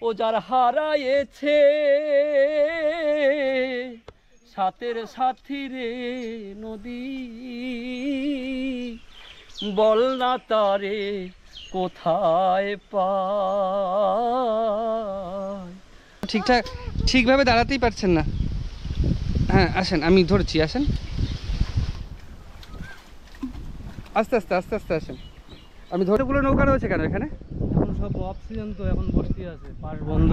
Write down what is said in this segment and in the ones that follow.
ও যার হারায়েছে সাথের সাথী রে নদী, বল না তারে কোথায় পায়। ঠিকঠাক ঠিকভাবে দাঁড়াতেই পারছেন না। হ্যাঁ আসেন, আমি ধরছি, আসেন আস্তে আস্তে আস্তে আস্তে আসেন। আমি ধরেগুলো নৌকা রয়েছে কেন এখানে? এখন সব অফ সিজন তো, এখন বসতি আছে, পাস বন্ধ।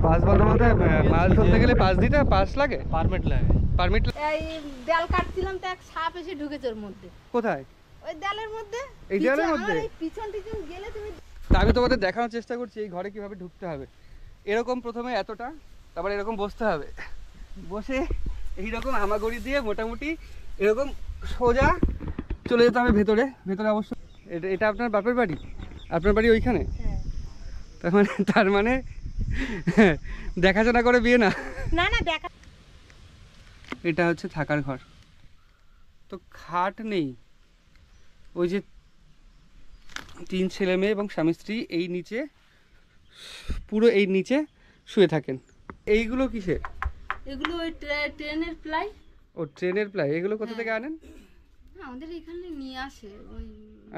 পাস বন্ধ বলতে মাছ ধরতে গেলে পাস দিতে পাস লাগে, পারমিট লাগে। পারমিট? এই ডাল কাটছিলাম তো এক সাপ এসে ঢুকেছে ওর মধ্যে। কোথায়? ওই ডালের মধ্যে। এই ডালের মধ্যে? এই পিছন টিছন গেলে তুমি। তা আমি তোমাদের দেখানোর চেষ্টা করছি এই ঘরে কিভাবে ঢুকতে হবে। এরকম প্রথমে এতটা, তারপরে এরকম বসতে হবে, বসে এইরকম হামাগুড়ি দিয়ে মোটামুটি এরকম সোজা চলে যেতে হবে ভেতরে। ভেতরে অবশ্য এটা আপনার বাপের বাড়ি? আপনার বাড়ি ওইখানে? হ্যাঁ। তার মানে দেখাশোনা করে বিয়ে না? না না দেখা। এটা হচ্ছে থাকার ঘর। তো খাট নেই, ওই যে 3 ছেলে মেয়ে এবং স্বামী স্ত্রী এই নিচে, পুরো এই নিচে শুয়ে থাকেন। এইগুলো কিসের? এগুলো ওই ট্রেনের প্লাই। ও ট্রেনের প্লাই। এগুলো কোথা থেকে আনেন? আমাদের এখানে নিয়ে আসে ওই।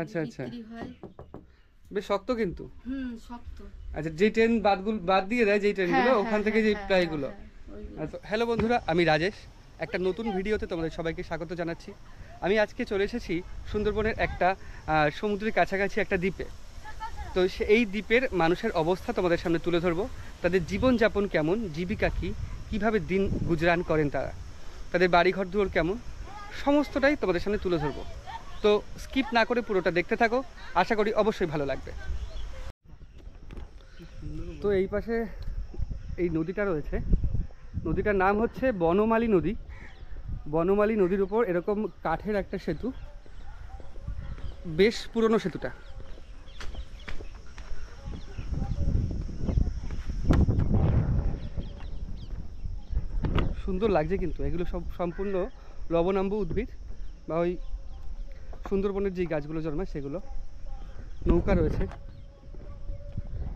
আচ্ছা আচ্ছা, বিক্রি হয়। বেশ শক্ত কিন্তু। শক্ত। আচ্ছা, যে ট্রেন বাদ দিয়ে দেয় যেই ট্রেনগুলো, ওখান থেকে যে প্লাইগুলো। আচ্ছা, হ্যালো বন্ধুরা, আমি রাজেশ। একটা নতুন ভিডিওতে তোমাদের সবাইকে স্বাগত জানাচ্ছি। আমি আজকে চলে এসেছি সুন্দরবনের একটা সমুদ্রের কাছাকাছি একটা দ্বীপে। তো এই দ্বীপের মানুষের অবস্থা তোমাদের সামনে তুলে ধরবো। তাদের জীবনযাপন কেমন, জীবিকা কী, কীভাবে দিন গুজরান করেন তারা, তাদের বাড়িঘর দুয়ার কেমন, সমস্তটাই তোমাদের সামনে তুলে ধরবো। তো স্কিপ না করে পুরোটা দেখতে থাকো, আশা করি অবশ্যই ভালো লাগবে। তো এই পাশে এই নদীটা রয়েছে, নদীটার নাম হচ্ছে বনমালী নদী। বনমালী নদীর উপর এরকম কাঠের একটা সেতু, বেশ পুরনো সেতুটা। সুন্দর লাগছে কিন্তু। এগুলো সব সম্পূর্ণ লবণাম্বু উদ্ভিদ, বা ওই সুন্দরবনের যে গাছগুলো জন্মায় সেগুলো। নৌকা রয়েছে।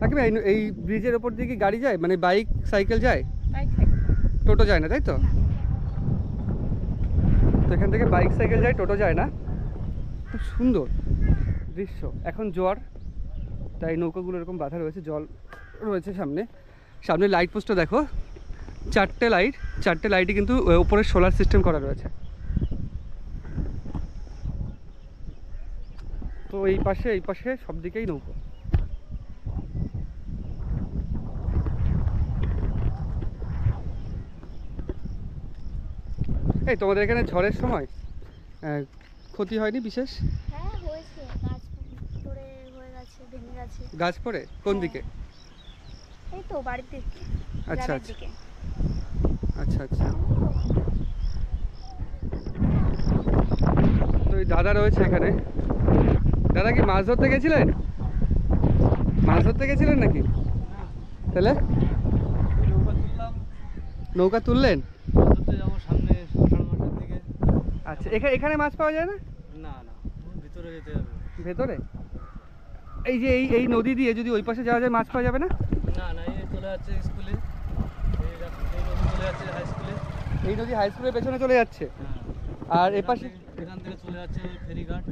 কাকিমা, এই ব্রিজের ওপর দিয়ে কি গাড়ি যায়, মানে বাইক সাইকেল যায়? টোটো যায় না, তাই তো? তো এখান থেকে বাইক সাইকেল যায়, টোটো যায় না। খুব সুন্দর দৃশ্য। এখন জোয়ার, তাই নৌকাগুলো এরকম বাঁধা রয়েছে, জল রয়েছে সামনে। সামনে লাইট পোস্টটা দেখো, 4টে লাইট, 4টে লাইটই কিন্তু উপরে সোলার সিস্টেম করা রয়েছে। তো এই পাশে সব দিকেই নৌকো। এই তোমাদের এখানে ঝড়ের সময় ক্ষতি হয়নি বিশেষ? হ্যাঁ হয়েছে, গাছ পড়ে হয়ে গেছে, ভেঙে গেছে। গাছ পড়ে কোন দিকে? এই তো বাড়িতে। আচ্ছা আচ্ছা আচ্ছা আচ্ছা। তো এই দাদা রয়েছে এখানে। দাদা কি মাছ ধরতে গেছিলেন? মাছ ধরতে গেছিলেন নাকি? তাহলে নৌকা তুললেন? যাবো সামনে 18 মাসের দিকে। আচ্ছা, এখানে মাছ পাওয়া যায় না? না না, ভিতরে যেতে হবে। ভেতরে? এই যে এই নদী দিয়ে যদি ওই পাশে যাওয়া যায়, মাছ পাওয়া যাবে না? না না, এই চলে যাচ্ছে স্কুলে, এই নদী চলে যাচ্ছে হাই স্কুলে। এই নদী হাই স্কুলের পেছনে চলে যাচ্ছে। আর এপাশে এখান থেকে চলে যাচ্ছে ওই ফেরিঘাট,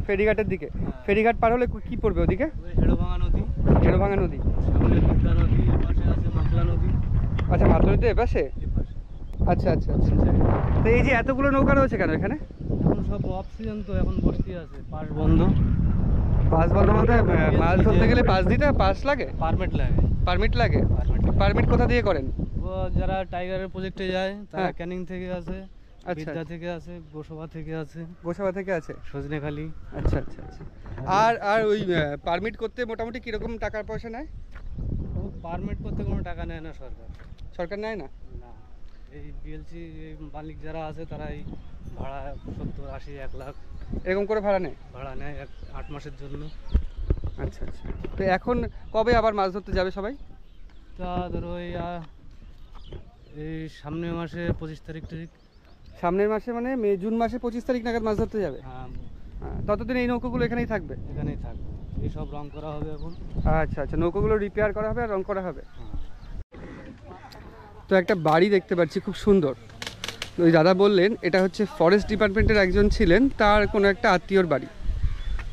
ফেরিঘাটের দিকে। ফেরিঘাট পার হলে কি পড়বে ওদিকে? ওই হেড়োভাঙা নদী। হেড়োভাঙা নদী, সামনে বিদ্যা নদী, এপাশে আছে মাতলা নদী। আচ্ছা মাতলা নদী এপাশে? এপাশে আচ্ছা আচ্ছা আচ্ছা। তো এই যে এতগুলো নৌকা রয়েছে কেন এখানে? এখন সব অফ সিজন তো, এখন বসতি আছে, পাস বন্ধ। পাস বন্ধ বলতে মাছ ধরতে গেলে পাস দিতে পাস লাগে, পারমিট লাগে। পারমিট লাগে? পারমিট কোথা দিয়ে করেন? ও যারা টাইগারের প্রজেক্টে যায় তারা হ্যাঁ। ক্যানিং থেকে আসে, আচ্ছা। বিদ্যা থেকে আসে, গোসবা থেকে আসে, গোসাবা থেকে আছে? সজনেখালি। আচ্ছা আচ্ছা আচ্ছা। আর ওই পারমিট করতে মোটামুটি কীরকম টাকার পয়সা নেয়? ও পারমিট করতে কোনো টাকা নেয় না সরকার। সরকার নেয় না? না, এই বিএলসি মালিক যারা আছে তারাই ভাড়া 70, 80, 1 লাখ এরকম করে ভাড়া নেয়? ভাড়া নেয় 8 মাসের জন্য। আচ্ছা আচ্ছা। তো এখন কবে আবার মাছ ধরতে যাবে সবাই? তা ধরো এই সামনের মাসে 25 তারিখ। সামনের মাসে মানে জুন মাসে 25 তারিখ নাগাদ মাছ ধরতে যাবে? হ্যাঁ, ততদিন এই নৌকোগুলো এখানেই থাকবে? এখানেই থাকবে। এইসব রং করা হবে এখন। আচ্ছা আচ্ছা, নৌকোগুলো রিপেয়ার করা হবে আর রং করা হবে। তো একটা বাড়ি দেখতে পাচ্ছি খুব সুন্দর। ওই দাদা বললেন এটা হচ্ছে ফরেস্ট ডিপার্টমেন্টের একজন ছিলেন, তার কোনো একটা আত্মীয়র বাড়ি।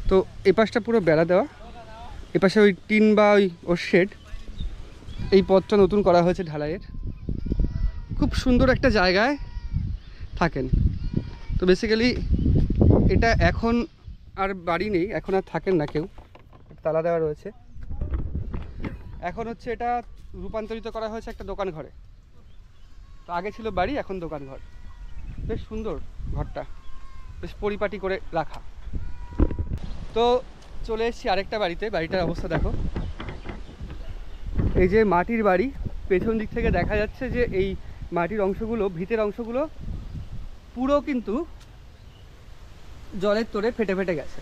তো এপাশটা পুরো বেড়া দেওয়া, এপাশে ওই টিন বা ওর শেড। এই পথটা নতুন করা হয়েছে ঢালাইয়ের। খুব সুন্দর একটা জায়গায় থাকেন। তো বেসিক্যালি এটা এখন আর বাড়ি নেই, এখন আর থাকেন না কেউ, তালা দেওয়া রয়েছে। এখন হচ্ছে এটা রূপান্তরিত করা হয়েছে একটা দোকান ঘরে। তো আগে ছিল বাড়ি, এখন দোকান ঘর। বেশ সুন্দর ঘরটা, বেশ পরিপাটি করে রাখা। তো চলে এসেছি আরেকটা বাড়িতে। বাড়িটার অবস্থা দেখো। এই যে মাটির বাড়ি, পেছন দিক থেকে দেখা যাচ্ছে যে এই মাটির অংশগুলো, ভিতের অংশগুলো পুরো কিন্তু জলের তোড়ে ফেটে ফেটে গেছে।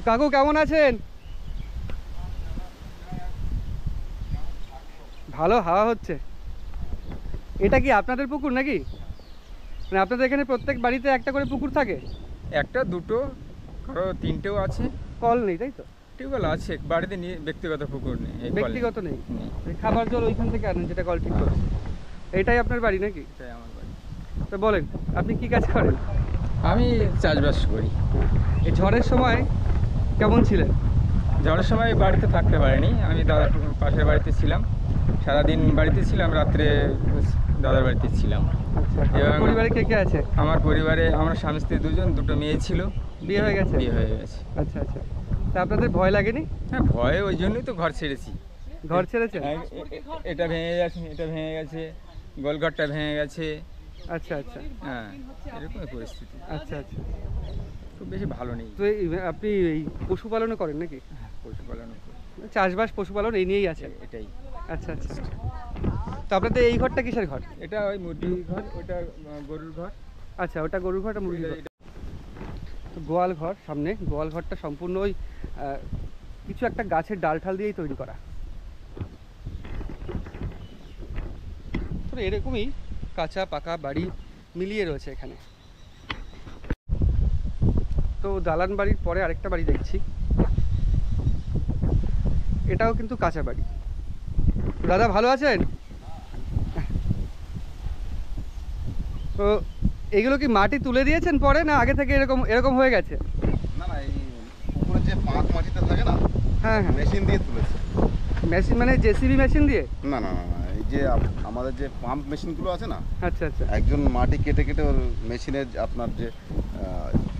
কাকু কেমন আছেন? ভালো হাওয়া হচ্ছে। এটা কি আপনাদের পুকুর নাকি? মানে আপনাদের এখানে প্রত্যেক বাড়িতে একটা করে পুকুর থাকে? একটা দুটো কারো তিনটেও আছে। কল নেই তাই তো? টিউবওয়েল আছে বাড়িতে, নিয়ে ব্যক্তিগত পুকুর নেই। এই কলে ব্যক্তিগত নেই। নেই। এই খাবার জল ওইখান থেকে আনেন যেটা কল ঠিক করেছে। এটাই আপনার বাড়ি নাকি? এটাই আমার বাড়ি। তো বলেন আপনি কি কাজ করেন? আমি চাষবাস করি। এই ঝড়ের সময় কেমন ছিলেন? ঝড়ের সময় বাড়িতে থাকতে পারিনি, আমি দাদার পাশের বাড়িতে ছিলাম। সারাদিন বাড়িতে ছিলাম, রাত্রে দাদার বাড়িতে ছিলাম। আচ্ছা, এবং পরিবারে কে কে আছে? আমার পরিবারে আমরা স্বামী স্ত্রী দুজন, দুটো মেয়ে ছিল। বিয়ে হয়ে গেছে? বিয়ে হয়ে গেছে। আচ্ছা আচ্ছা। তা আপনাদের ভয় লাগেনি? হ্যাঁ, ভয়ে ওই জন্যই তো ঘর ছেড়েছি। ঘর ছেড়েছেন? এটা ভেঙে গেছে, এটা ভেঙে গেছে, গোলঘরটা ভেঙে গেছে। আচ্ছা আচ্ছা হ্যাঁ, এরকমই পরিস্থিতি। আচ্ছা আচ্ছা। খুব বেশি ভালো নেই। তো আপনি এই পশুপালনও করেন নাকি? পশুপালন করি। চাষবাস পশুপালন এই নিয়েই আছে? এটাই। আচ্ছা আচ্ছা। তো আপনাদের এই ঘরটা কিসের ঘর? এটা ওই মুরগির ঘর, ওটা গরুর ঘর। আচ্ছা, ওটা গরুর ঘরটা মুরগির ঘর। তো গোয়াল ঘর সামনে, গোয়াল ঘরটা সম্পূর্ণ ওই কিছু একটা গাছের ডাল ঠাল দিয়েই তৈরি করা। তো এরকমই কাঁচা পাকা বাড়ি মিলিয়ে রয়েছে এখানে। তো দালান বাড়ির পরে আরেকটা বাড়ি দেখছি, এটাও কিন্তু কাঁচা বাড়ি। দাদা ভালো আছেন? তো এগুলো কি মাটি তুলে দিয়েছেন পরে, না আগে থেকে এরকম এরকম হয়ে গেছে? না না, এই উপরে যে পাঁক মাটিটা থাকে না, হ্যাঁ হ্যাঁ। মেশিন দিয়ে তুলেছে। মেশিন মানে জেসিবি মেশিন দিয়ে? না না না না, এই যে আমাদের যে পাম্প মেশিনগুলো আছে না, আচ্ছা আচ্ছা। একজন মাটি কেটে কেটে ওর মেশিনের আপনার যে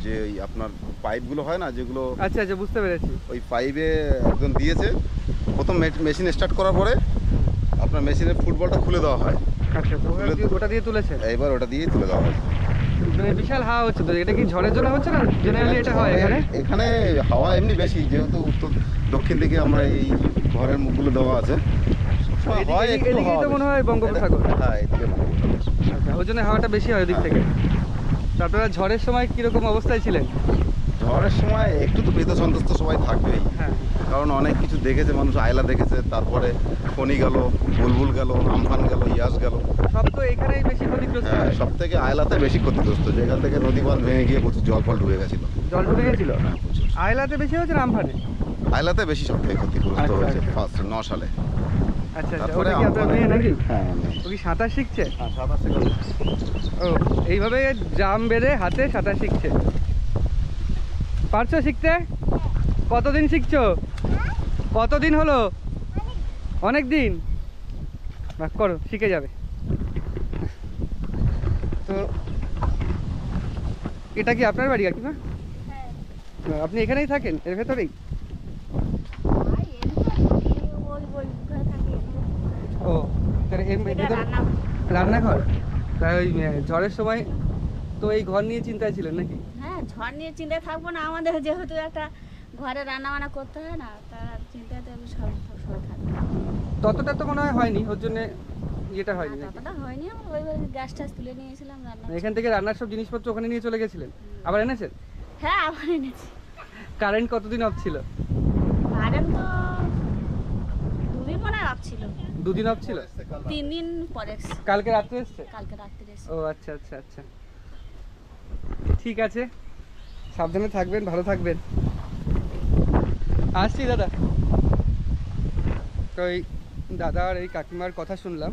যে ওই আপনার পাইপগুলো হয় না যেগুলো, আচ্ছা আচ্ছা, বুঝতে পেরেছি। ওই পাইপে একজন দিয়েছে। প্রথম মেশিন স্টার্ট করার পরে আপনার মেশিনের ফুটবলটা খুলে দেওয়া হয়। আচ্ছা, তো ওটা দিয়ে তুলেছে? এবার ওটা দিয়েই তুলে দেওয়া হয়। মানে বিশাল হাওয়া হচ্ছে তো, এটা কি ঝড়ের জন্য হচ্ছে না? জেনারেলি এটা হয় এখানে? এখানে হাওয়া এমনি বেশি, যেহেতু উত্তর দক্ষিণ দিকে আমরা এই ঘরের মুখগুলো দেওয়া আছে। হয় একটু এদিকেই হাওয়া তো মনে বেশি। হয় বঙ্গোপসাগর। হ্যাঁ, এদিকে বঙ্গোপসাগর। আচ্ছা, ওই জন্য হাওয়াটা বেশি হয় ওদিক থেকে। তো আপনারা ঝড়ের সময় কিরকম অবস্থায় ছিলেন? ঝড়ের সময় একটু তো ভীত সন্ত্রস্ত সবাই থাকবেই, হ্যাঁ। কারণ অনেক কিছু দেখেছে মানুষ। আয়লা দেখেছে, তারপরে ফণি গেল, বুলবুল গেল, আমফান গেল, ইয়াস গেল। সব তো এখানেই বেশি ক্ষতিগ্রস্ত হ্যাঁ, হয়। সব থেকে আয়লাতে বেশি ক্ষতিগ্রস্ত, যেখান থেকে নদী বাঁধ ভেঙে গিয়ে প্রচুর জল ফল ঢুকে গেছিল। জল ঢুকে গেছিল? হ্যাঁ, প্রচুর। আইলাতে বেশি হয়েছে না আমফানে? আয়লাতে বেশি সব থেকে ক্ষতিগ্রস্ত আচ্ছা, হয়েছে আচ্ছা। ফার্স্ট 9 সালে। আচ্ছা আচ্ছা। তারপরে ওটা কি আপনার মেয়ে নাকি? হ্যাঁ, আমার মেয়ে। ও কি সাঁতার শিখছে? হ্যাঁ, 27 থেকে। ও, এইভাবে জাম বেঁধে হাতে সাঁতার শিখছে। পারছো শিখতে? কতদিন শিখছো? কতদিন হলো? অনেক দিন। বাহ, করো, শিখে যাবে। তো এটা কি আপনার বাড়ি কাকিমা? হ্যাঁ। আপনি এখানেই থাকেন, এর ভেতরেই? ও, তাহলে এর ভেতর রান্নাঘর? তাই ওই ঝড়ের সময় তো এই ঘর নিয়ে চিন্তায় ছিলেন নাকি? হ্যাঁ, ঝড় নিয়ে চিন্তায় থাকবো না, আমাদের যেহেতু একটা ঘরে রান্না বান্না করতে হয় না, তার চিন্তাতে আমি সবাই থাকবো। ততটা তো মনে হয় হয়নি, ওর জন্য ইয়েটা হয়নি নাকি? ততটা হয়নি, আমরা ওইভাবে গ্যাস ট্যাস তুলে নিয়েছিলাম রান্না। এখান থেকে রান্নার সব জিনিসপত্র ওখানে নিয়ে চলে গেছিলেন? আবার এনেছেন? হ্যাঁ, আবার এনেছি। কারেন্ট কতদিন অফ ছিল? কারেন্ট তো 2 দিন মনে অফ ছিল। 2 দিন অফ ছিল? 3 দিন পরে এসছে। কালকে রাত্রে এসছে? কালকে রাত্রে এসছে। ও আচ্ছা আচ্ছা আচ্ছা, ঠিক আছে। সাবধানে থাকবেন, ভালো থাকবেন। আসছি দাদা। তো এই দাদা আর এই কাকিমার কথা শুনলাম,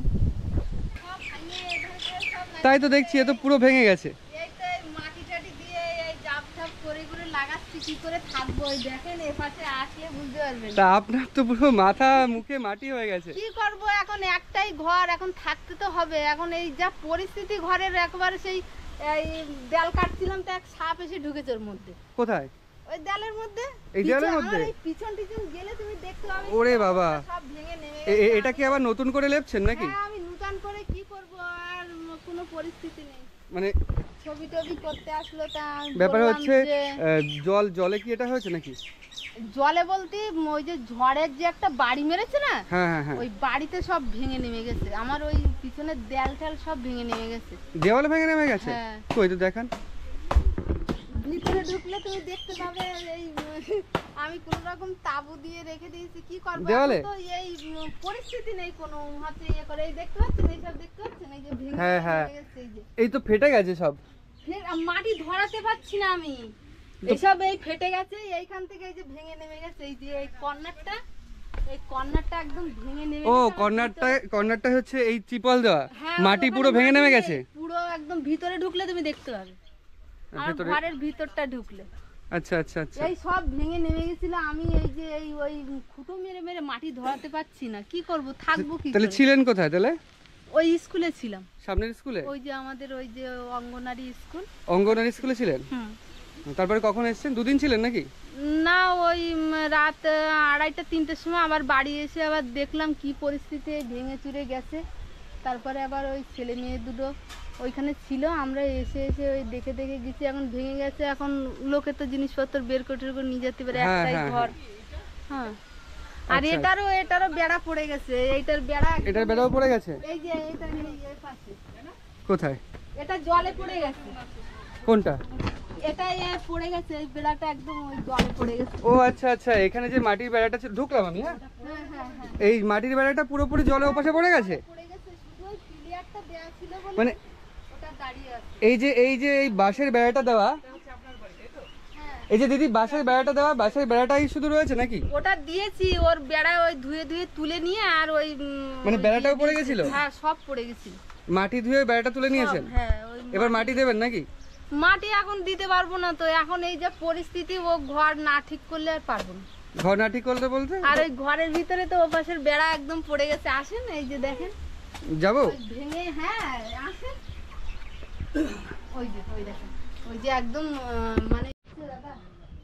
তাই তো দেখছি এ তো পুরো ভেঙে গেছে। এই তো এই মাটি টাটি দিয়ে এই জাপ ঠাপ করে করে লাগাচ্ছি, কি করে থাকবো ওই দেখেন এপাশে আসলে বুঝতে পারবেন। তা আপনার তো পুরো মাথা মুখে মাটি হয়ে গেছে। কি করব এখন, একটাই ঘর, এখন থাকতে তো হবে। এখন এই যা পরিস্থিতি ঘরের, একবারে সেই এই দেয়াল কাটছিলাম তো এক সাপ এসে ঢুকেছে ওর মধ্যে। কোথায়? ওই দেয়ালের মধ্যে। এই দেয়ালের মধ্যে? এই পিছন টিছন গেলে তুমি দেখতে পাবে। ওরে বাবা, সব ভেঙে নেমে এটা কি আবার নতুন করে লেপছেন নাকি? হ্যাঁ, আমি নতুন করে কি করব, আর কোনো পরিস্থিতি নেই। মানে ছবি টবি করতে আসলো, তা আমি ব্যাপার বললাম হচ্ছে যে জলে কি এটা হয়েছে নাকি? জলে বলতে ওই যে ঝড়ের যে একটা বাড়ি মেরেছে না, হ্যাঁ হ্যাঁ হ্যাঁ, ওই বাড়িতে সব ভেঙে নেমে গেছে। আমার ওই পিছনের দেয়াল টেয়াল সব ভেঙে নেমে গেছে। দেওয়ালে ভেঙে নেমে গেছে? হ্যাঁ। কই তো দেখান। ভিতরে ঢুকলে তুমি দেখতে পাবে। এই আমি কোন রকম তাবু দিয়ে রেখে দিয়েছি, কি করব দেওয়ালে? তো এই পরিস্থিতি নেই কোনো হাতে ইয়ে করে। এই দেখতে পাচ্ছেন, এই সব দেখতে পাচ্ছেন, এই যে ভেঙে হ্যাঁ, হ্যাঁ। নেমে গেছে। এই যে এই তো ফেটে গেছে সব। ফের মাটি ধরাতে পারছি না আমি, এসব এই ফেটে গেছে। এইখান থেকে এই যে ভেঙে নেমে গেছে, এই যে এই কর্নারটা, এই কর্নারটা একদম ভেঙে নেমে ও গেছে। কর্নারটা হচ্ছে এই ত্রিপল দেওয়া, হ্যাঁ, মাটি ওখানে পুরো ভেঙে নেমে মাটি গেছে। নেই, পুরো একদম ভিতরে ঢুকলে তুমি দেখতে পাবে। আর ভেতরে? ঘরের ভিতরটা ঢুকলে আচ্ছা আচ্ছা আচ্ছা। এই সব ভেঙে নেমে গেছিল। আমি এই যে এই ওই খুঁটো মেরে মেরে মাটি ধরাতে পারছি না, কি করব, থাকবো কি তাহলে করে? ছিলেন কোথায় তাহলে? ওই স্কুলে ছিলাম, সামনের স্কুলে? ওই যে আমাদের ওই যে অঙ্গনারী স্কুল। অঙ্গনারী স্কুলে ছিলেন? হুম। তারপরে কখন এসেছেন? দুদিন ছিলেন নাকি? না, ওই রাত 2:30 3টের সময় আবার বাড়ি এসে আবার দেখলাম কি পরিস্থিতি, ভেঙে চুরে গেছে। তারপরে আবার ওই ছেলে মেয়ে দুটো ওইখানে ছিল, আমরা এসে এসে ওই দেখে দেখে গেছি। এখন ভেঙে গেছে, এখন লোকে তো জিনিসপত্র বের করে নিয়ে যেতে পারে, হ্যাঁ, একটাই হ্যাঁ, ঘর। হ্যাঁ, আর আচ্ছা। এটারও বেড়া পড়ে গেছে। এইটার বেড়া একদম- এটার বেড়াও পড়ে গেছে? এই যে এটা এই পাশে কোথায়? এটা জলে পড়ে গেছে। কোনটা? এটা পড়ে গেছে, এই বেড়াটা একদম ওই জলে পড়ে গেছে। ও আচ্ছা আচ্ছা, এখানে যে মাটির বেড়াটা ছিল, ঢুকলাম আমি। হ্যাঁ, হ্যাঁ হ্যাঁ হ্যাঁ, এই মাটির বেড়াটা পুরোপুরি জলে ওপাশে পড়ে গেছে। পড়ে গেছে। শুধু ওই প্লেয়ারটা দেয়া ছিল বলে মানে ওটা দাঁড়িয়ে আছে। এই বাঁশের বেড়াটা দেওয়া, এই যে দিদি বাঁশের বেড়াটা দেওয়া, বাঁশের বেড়াটাই শুধু রয়েছে নাকি? ওটা দিয়েছি, ওর বেড়া ওই ধুয়ে ধুয়ে তুলে নিয়ে, আর ওই মানে বেড়াটাও পড়ে গেছিল? হ্যাঁ, সব পড়ে গেছিল। মাটি ধুয়ে বেড়াটা তুলে নিয়েছেন? হ্যাঁ, ওই এবার মাটি দেবেন নাকি? মাটি এখন দিতে পারবো না তো, এখন এই যে পরিস্থিতি, ও ঘর না ঠিক করলে আর পারবো না। ঘর না ঠিক করতে বলতে? আর ওই ঘরের ভিতরে তো ও পাশের বেড়া একদম পড়ে গেছে। আসেন, এই যে দেখেন যাবো? ওই ভেঙে, হ্যাঁ আসেন, ওই যে ওই দেখেন, ওই যে একদম মানে দাদা,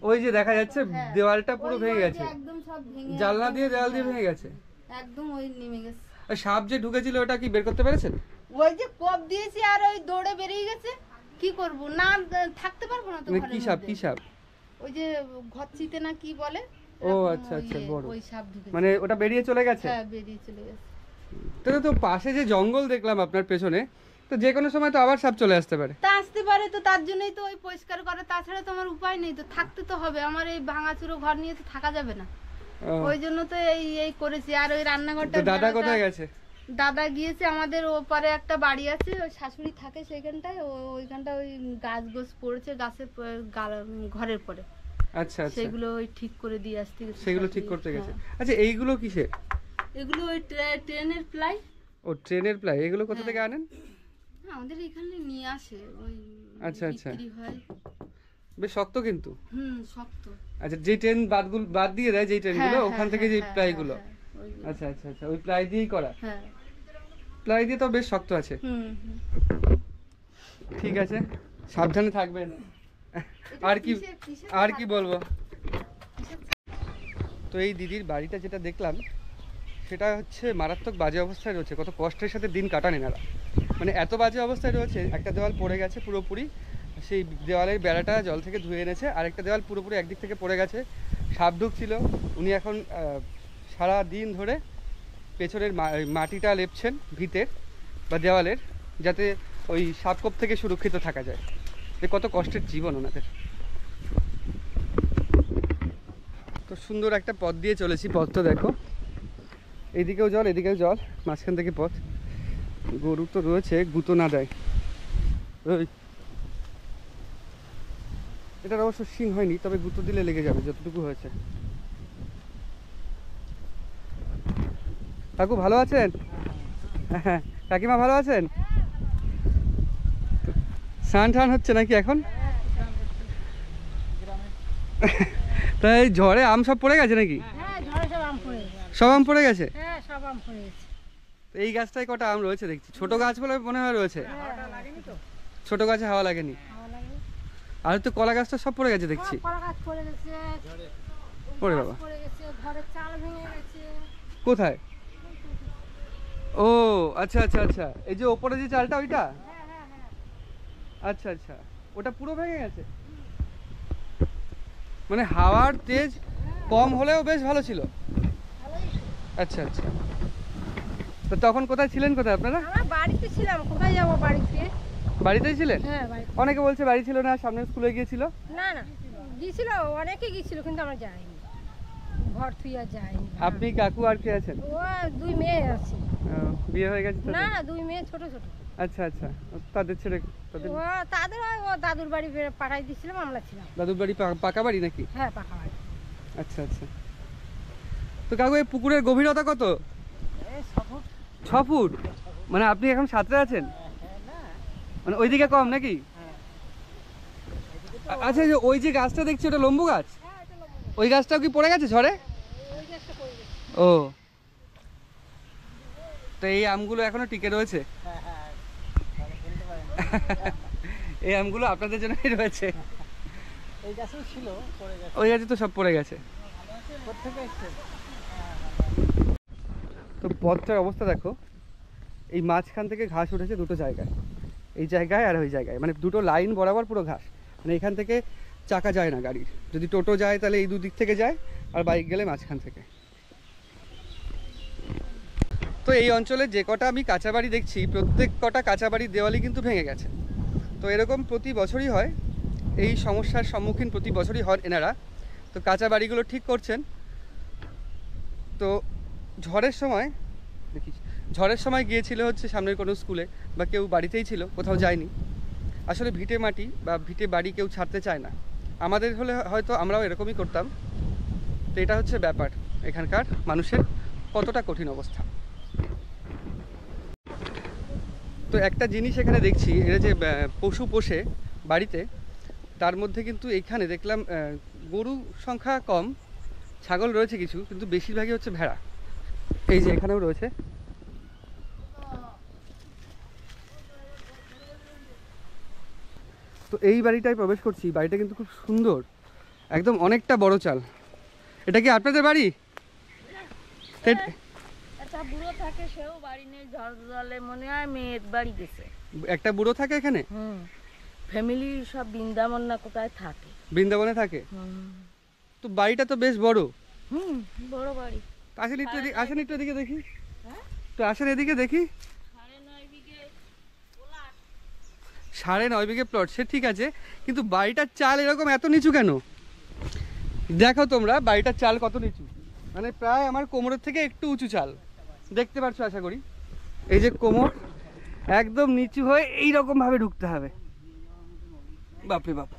ওই যে দেখা যাচ্ছে হ্যাঁ, দেওয়ালটা পুরো ওই ভেঙে যে গেছে, একদম সব ভেঙে জানলা একদম, দিয়ে দেওয়াল দিয়ে হ্যাঁ, ভেঙে গেছে। একদম ওই নেমে গেছে। আর সাপ যে ঢুকেছিল ওটা কি বের করতে পেরেছেন? ওই যে কোপ দিয়েছি, আর ওই দৌড়ে বেরিয়ে গেছে। কি করব, না থাকতে পারবো না তো মানে ঘরের কি সাপ? মধ্যে। কি সাপ? ওই যে ঘচ্চিতে না কি বলে, ও এরকম আচ্ছা আচ্ছা, ওই বড়। ওই সাপ ঢুকেছে। মানে ওটা বেরিয়ে চলে গেছে? হ্যাঁ, বেরিয়ে চলে গেছে। তাহলে তো পাশে যে জঙ্গল দেখলাম আপনার পেছনে, তো যে কোনো সময় তো আবার সাপ চলে আসতে পারে। তা আসতে পারে তো, তার জন্যই তো ওই পরিষ্কার করে, তাছাড়া তো আমার উপায় নেই, তো থাকতে তো হবে। আমার এই ভাঙাচুরো ঘর নিয়ে তো থাকা যাবে না, ও, ওই জন্য তো এই করেছি। আর ওই রান্নাঘরটা, তো দাদা কোথায় গেছে? দাদা গিয়েছে আমাদের ওপারে একটা বাড়ি আছে, ওই শাশুড়ি থাকে সেখানটায়। ওইখানটা ওই গাছ গোছ পড়েছে, গাছের ঘরের পরে, আচ্ছা আচ্ছা, সেগুলো ওই ঠিক করে দিয়ে আসতে গেছে। সেগুলো ঠিক করতে গেছে। আচ্ছা, এইগুলো কিসের? এগুলো ওই ট্রেনের প্লাই। ও, ট্রেনের প্লাই। এগুলো কোথা থেকে আনেন? আমাদের এখানে নিয়ে আসে, ওই আচ্ছা আচ্ছা, বিক্রি হয়। বেশ শক্ত কিন্তু। শক্ত। আচ্ছা, যে ট্রেন বাদ দিয়ে দেয়, যেই ট্রেনগুলো, হ্যাঁ, ওখান হ্যাঁ, থেকে যে হ্যাঁ, প্লাইগুলো। হ্যাঁ, ওইগুলো। আচ্ছা আচ্ছা আচ্ছা, ওই প্লাই দিয়েই করা। হ্যাঁ, প্লাই দিয়ে তো বেশ শক্ত আছে। ঠিক আছে, সাবধানে থাকবেন। আর কি আর কি বলবো। তো এই দিদির বাড়িটা যেটা দেখলাম, সেটা হচ্ছে মারাত্মক বাজে অবস্থায় রয়েছে। কত কষ্টের সাথে দিন কাটান এনারা, মানে এত বাজে অবস্থায় রয়েছে। একটা দেওয়াল পড়ে গেছে পুরোপুরি, সেই দেওয়ালের বেড়াটা জল থেকে ধুয়ে এনেছে। আরেকটা দেওয়াল পুরোপুরি একদিক থেকে পড়ে গেছে, সাপ ঢুকছিল। উনি এখন সারা দিন ধরে পেছনের মাটিটা লেপছেন, ভিতের বা দেওয়ালের, যাতে ওই সাপকোপ থেকে সুরক্ষিত থাকা যায়। যে কত কষ্টের জীবন ওনাদের। তো সুন্দর একটা পথ দিয়ে চলেছি, পথটা দেখো, এইদিকেও জল এদিকেও জল, মাঝখান থেকে পথ। গরু তো রয়েছে, গুঁতো না দেয়। ওই এটার অবশ্য শিং হয়নি, তবে গুঁতো দিলে লেগে যাবে যতটুকু হয়েছে। কাকু ভালো আছেন? হ্যাঁ, কাকিমা ভালো আছেন? স্নান টান হচ্ছে নাকি এখন? তাই ঝড়ে আম সব পড়ে গেছে নাকি? হ্যাঁ, ঝড়ে সব আম পড়ে গেছে। সব আম পড়ে গেছে? হ্যাঁ, সব আম পড়ে গেছে। তো এই গাছটায় কটা আম রয়েছে দেখছি, ছোট গাছ বলে মনে হয় রয়েছে। ছোট গাছে হাওয়া লাগেনি। আর তো কলা গাছটা সব পড়ে গেছে দেখছি। কলা গাছ পড়ে গেছে, ওরে গাছ বাবা, পড়ে গেছে, ঘরের চাল ভেঙে গেছে। কোথায়? ও আচ্ছা আচ্ছা আচ্ছা, এই যে ওপরে যে চালটা ওইটা? আচ্ছা আচ্ছা, ওটা পুরো ভেঙে গেছে। মানে হাওয়ার তেজ কম হলেও বেশ ভালো ছিল। আচ্ছা আচ্ছা, তো তখন কোথায় ছিলেন, কোথায় আপনারা? আমরা বাড়িতে ছিলাম, কোথায় যাবো বাড়িতে? বাড়িতেই ছিলেন? হ্যাঁ, বাড়িতে। অনেকে বলছে বাড়ি ছিল না, সামনের স্কুলে গিয়েছিল। না না, গিয়েছিল, অনেকে গিয়েছিল, কিন্তু আমরা যাইনি, ঘর থুইয়া যাইনি। আপনি, কাকু আর কে আছেন? ও 2 মেয়ে আছে। বিয়ে হয়ে গেছে তাদের? না না, 2 মেয়ে ছোট ছোট। আচ্ছা আচ্ছা, তাদের ছেড়ে তাদের ও তাদের ও দাদুর বাড়ি পাঠাই দিয়েছিলাম, আমরা ছিলাম। দাদুর বাড়ি পাকা বাড়ি নাকি? হ্যাঁ, পাকা বাড়ি। আচ্ছা আচ্ছা, তো কাকু এই পুকুরের গভীরতা কত? 6 ফুট। মানে আপনি এখন সাঁতরে আছেন? মানে ওইদিকে কম নাকি? আচ্ছা, এই যে ওই যে গাছটা দেখছি ওটা লম্বু গাছ, ওই গাছটাও কি পড়ে গেছে ঝড়ে? ও, তো এই আমগুলো এখনো টিকে রয়েছে? এই আমগুলো আপনাদের জন্যই রয়েছে? ওই গাছে তো সব পড়ে গেছে। তো পথটার অবস্থা দেখো, এই মাঝখান থেকে ঘাস উঠেছে দুটো জায়গায়, এই জায়গায় আর ওই জায়গায়, মানে দুটো লাইন বরাবর পুরো ঘাস। মানে এখান থেকে চাকা যায় না গাড়ির, যদি টোটো যায় তাহলে এই দুদিক থেকে যায়, আর বাইক গেলে মাঝখান থেকে। তো এই অঞ্চলে যে কটা আমি কাঁচা বাড়ি দেখছি, প্রত্যেক কটা কাঁচা বাড়ির দেওয়ালই কিন্তু ভেঙে গেছে। তো এরকম প্রতি বছরই হয়, এই সমস্যার সম্মুখীন প্রতি বছরই হন এনারা। তো কাঁচা বাড়িগুলো ঠিক করছেন। তো ঝড়ের সময় দেখি, ঝড়ের সময় গিয়েছিল হচ্ছে সামনের কোনো স্কুলে, বা কেউ বাড়িতেই ছিল, কোথাও যায়নি। আসলে ভিটে মাটি বা ভিটে বাড়ি কেউ ছাড়তে চায় না। আমাদের হলে হয়তো আমরাও এরকমই করতাম। তো এটা হচ্ছে ব্যাপার, এখানকার মানুষের কতটা কঠিন অবস্থা। তো একটা জিনিস এখানে দেখছি, এরা যে পশু পোষে বাড়িতে, তার মধ্যে কিন্তু এখানে দেখলাম গরু সংখ্যা কম, ছাগল রয়েছে কিছু, কিন্তু বেশিরভাগই হচ্ছে ভেড়া। এই যে এখানেও রয়েছে। তো এই বাড়িটায় প্রবেশ করছি, বাড়িটা কিন্তু খুব সুন্দর, একদম অনেকটা বড় চাল। এটা কি আপনাদের বাড়ি? একটা বুড়ো থাকে, সেও বাড়ি নেই, ঝড় জলে মনে হয় মেয়ের বাড়ি গেছে। একটা বুড়ো থাকে এখানে? ফ্যামিলি সব বৃন্দাবন না কোথায় থাকে। বৃন্দাবনে থাকে? তো বাড়িটা তো বেশ বড়। বড় বাড়ি। আসেন একটু এদিকে, আসেন একটু এদিকে দেখি, তো আসেন এদিকে দেখি। 9.5 বিঘে প্লট, সে ঠিক আছে, কিন্তু বাড়িটার চাল এরকম এত নিচু কেন? দেখো তোমরা বাড়িটার চাল কত নিচু, মানে প্রায় আমার কোমরের থেকে একটু উঁচু চাল, দেখতে পাচ্ছ আশা করি। এই যে কোমর একদম নিচু হয়ে এইরকম ভাবে ঢুকতে হবে। বাপরে বাপ,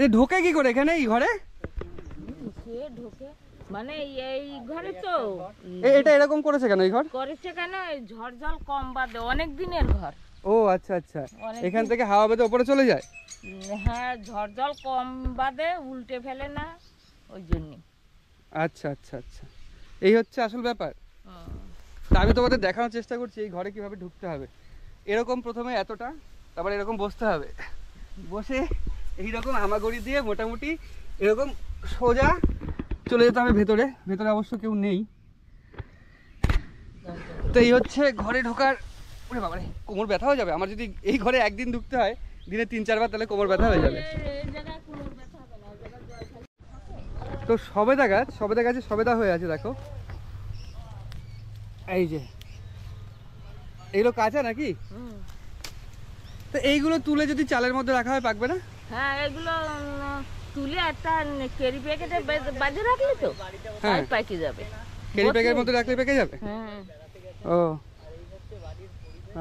এ ঢোকে কি করে এখানে এই ঘরে? সে ঢোকে মানে এই ঘরে তো এটা এরকম করেছে কেন? এই ঘর করেছে কেন? এই ঝড় জল কম বাদে, অনেক দিনের ঘর। ও আচ্ছা আচ্ছা, এখান থেকে হাওয়া বেঁধে ওপরে চলে যায়। হ্যাঁ, ঝড় জল কম বাদে উল্টে ফেলে না, ওই জন্য। আচ্ছা আচ্ছা আচ্ছা, এই হচ্ছে আসল ব্যাপার। তা আমি তোমাদের দেখানোর চেষ্টা করছি এই ঘরে কিভাবে ঢুকতে হবে। এরকম প্রথমে এতটা, তারপর এরকম বসতে হবে, বসে এইরকম হামাগুড়ি দিয়ে মোটামুটি এরকম সোজা চলে যেতে হবে ভেতরে। ভেতরে অবশ্য কেউ নেই। তো এই হচ্ছে ঘরে ঢোকার। ওরে বাবা রে, কোমর ব্যথা হয়ে যাবে আমার যদি এই ঘরে একদিন ঢুকতে হয়, দিনে 3-4 বার, তাহলে কোমর ব্যথা হয়ে যাবে। তো সবেদা গাছে সবেদা হয়ে আছে দেখো, এই যে এইগুলো কাঁচা নাকি? তো এইগুলো তুলে যদি চালের মধ্যে রাখা হয় পাকবে না? হ্যাঁ, এগুলো তুলে একটা ক্যারি প্যাকেটে বাঁধে রাখলে তো পাকে যাবে। ক্যারি ব্যাগের মধ্যে রাখলে পেকে যাবে? হ্যাঁ। ও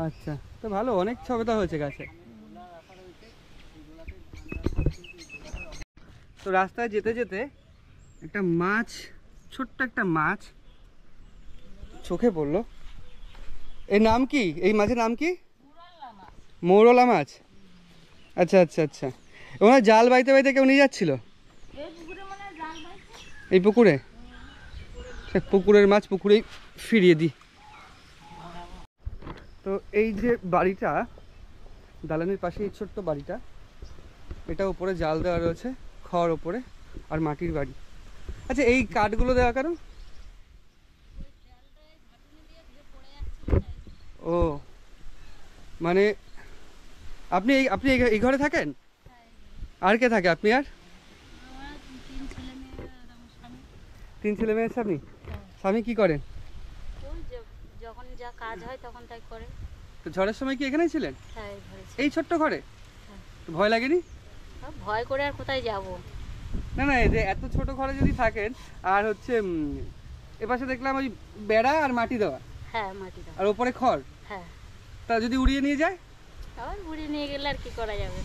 আচ্ছা, তো ভালো, অনেক সবেদা হয়েছে গাছে। তো রাস্তায় যেতে যেতে একটা মাছ, ছোট্ট একটা মাছ চোখে পড়লো। এর নাম কি? এই মাছের নাম কি? মৌরলা মাছ। আচ্ছা আচ্ছা আচ্ছা, ওখানে জাল বাইতে বাইতে কেউ নিয়ে যাচ্ছিল এই পুকুরে? পুকুরের মাছ পুকুরেই ফিরিয়ে দিই। তো এই যে বাড়িটা, দালানের পাশে এই ছোট্ট বাড়িটা, এটা উপরে জাল দেওয়া রয়েছে, খড় ওপরে আর মাটির বাড়ি। আচ্ছা, এই কাঠগুলো দেওয়া কেন? ও মানে আপনি আপনি এই ঘরে থাকেন? আর কে থাকে? আপনি আর 3 ছেলে মেয়ের স্বামী? স্বামী কি করেন? যখন যা কাজ হয় তখন তাই করে। তো ঝড়ের সময় কি এখানেই ছিলেন? হ্যাঁ, এই ছোট্ট ঘরে? তো ভয় লাগেনি? ভয় করে আর কোথায় যাব? না না, এই যে এত ছোট ঘরে যদি থাকেন, আর হচ্ছে এপাশে দেখলাম ওই বেড়া আর মাটি দেওয়া। হ্যাঁ, মাটি দাও আর উপরে খড়। হ্যাঁ, তা যদি উড়িয়ে নিয়ে যায়? আবার ঘুরিয়ে নিয়ে গেলে আর কি করা যাবে?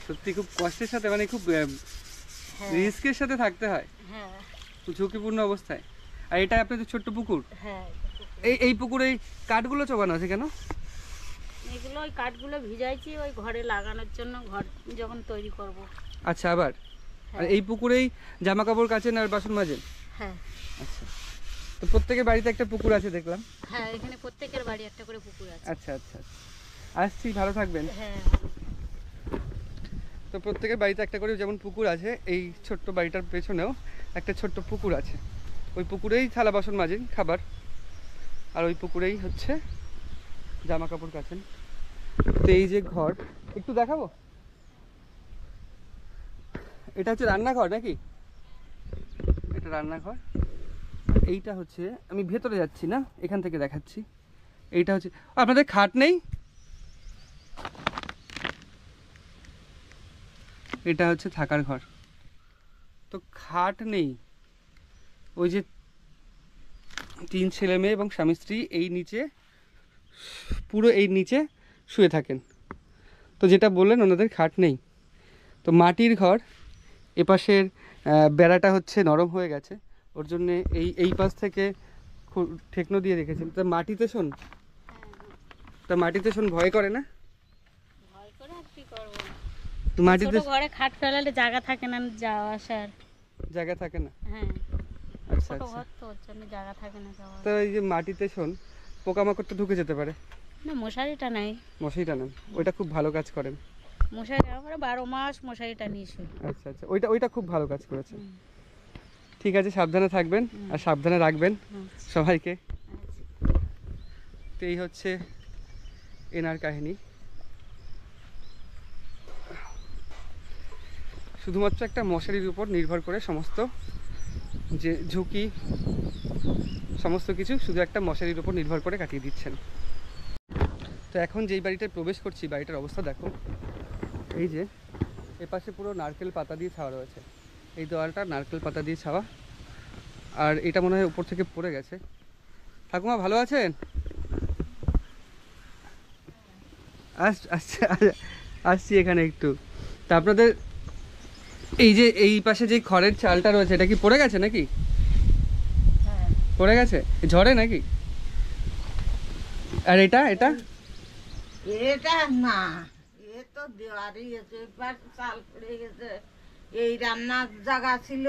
সত্যি খুব কষ্টের সাথে, মানে খুব রিস্কের সাথে থাকতে হয়, হ্যাঁ খুব ঝুঁকিপূর্ণ অবস্থায়। আর এটা আপনাদের ছোট্ট পুকুর? হ্যাঁ। এই পুকুরে এই কাঠগুলো চোবানো আছে কেন? এগুলো ওই কাঠগুলো ভিজাইছি ওই ঘরে লাগানোর জন্য, ঘর যখন তৈরি করব। আচ্ছা, আবার আর এই পুকুরেই জামা কাপড় কাচেন আর বাসন মাজেন? হ্যাঁ। আচ্ছা, তো প্রত্যেকের বাড়িতে একটা পুকুর আছে দেখলাম। হ্যাঁ, এখানে প্রত্যেকের বাড়ি একটা করে পুকুর আছে। আচ্ছা আচ্ছা, আসছি, ভালো থাকবেন। হ্যাঁ। তো প্রত্যেকের বাড়িতে একটা করে যেমন পুকুর আছে, এই ছোট্ট বাড়িটার পেছনেও একটা ছোট্ট পুকুর আছে। ওই পুকুরেই থালা বাসন মাজেন, খাবার, আর ওই পুকুরেই হচ্ছে জামা কাপড় কাচেন। তো এই যে ঘর, একটু দেখাবো। এটা হচ্ছে রান্নাঘর নাকি? এটা রান্নাঘর। এইটা হচ্ছে, আমি ভেতরে যাচ্ছি না, এখান থেকে দেখাচ্ছি। এইটা হচ্ছে, আপনাদের খাট নেই? এটা হচ্ছে থাকার ঘর। তো খাট নেই, ওই যে 3 ছেলে মেয়ে এবং স্বামী স্ত্রী এই নিচে, পুরো এই নিচে শুয়ে থাকেন। তো যেটা বললেন ওনাদের খাট নেই। তো মাটির ঘর, এপাশের বেড়াটা হচ্ছে নরম হয়ে গেছে, ওর জন্যে এই পাশ থেকে ঠেকনো দিয়ে রেখেছেন। তা মাটিতে শোন, ভয় করে না? ভয় করে আর কি করব? তো মাটিতে ছোট ঘরে খাট ফেলালে জায়গা থাকে না, যাওয়া আসার জায়গা থাকে না? হ্যাঁ, আচ্ছা ছোট আচ্ছা। ঘর তো, ওর জন্য জায়গা থাকে না যাওয়া। তো এই যে মাটিতে শোন, পোকামাকড় তো ঢুকে যেতে পারে। না, মশারিটা নাই। মশারি টানেন, ওইটা খুব ভালো কাজ করেন। মশারি আমরা 12 মাস মশারিটা নিয়ে শুই। আচ্ছা আচ্ছা, ওইটা খুব ভালো কাজ করেছেন। ঠিক আছে, সাবধানে থাকবেন আর সাবধানে রাখবেন সবাইকে। তো এই হচ্ছে এনার কাহিনী। শুধুমাত্র একটা মশারির উপর নির্ভর করে সমস্ত যে ঝুঁকি, সমস্ত কিছু শুধু একটা মশারির উপর নির্ভর করে কাটিয়ে দিচ্ছেন। তো এখন যেই বাড়িটায় প্রবেশ করছি, বাড়িটার অবস্থা দেখো। এই যে এপাশে পুরো নারকেল পাতা দিয়ে ছাওয়া রয়েছে, এই দেওয়ালটা নারকেল পাতা দিয়ে ছাওয়া, আর এটা মনে হয় উপর থেকে পড়ে গেছে। ঠাকুমা ভালো আছেন? আসছি এখানে একটু। তা আপনাদের এই যে এই পাশে যে খড়ের চালটা রয়েছে, এটা কি পড়ে গেছে নাকি? পড়ে গেছে ঝড়ে নাকি? আর এটা এটা না, এ তো দেওয়ারই আছে, এবার চাল পড়ে গেছে। এই রান্নার জায়গা ছিল,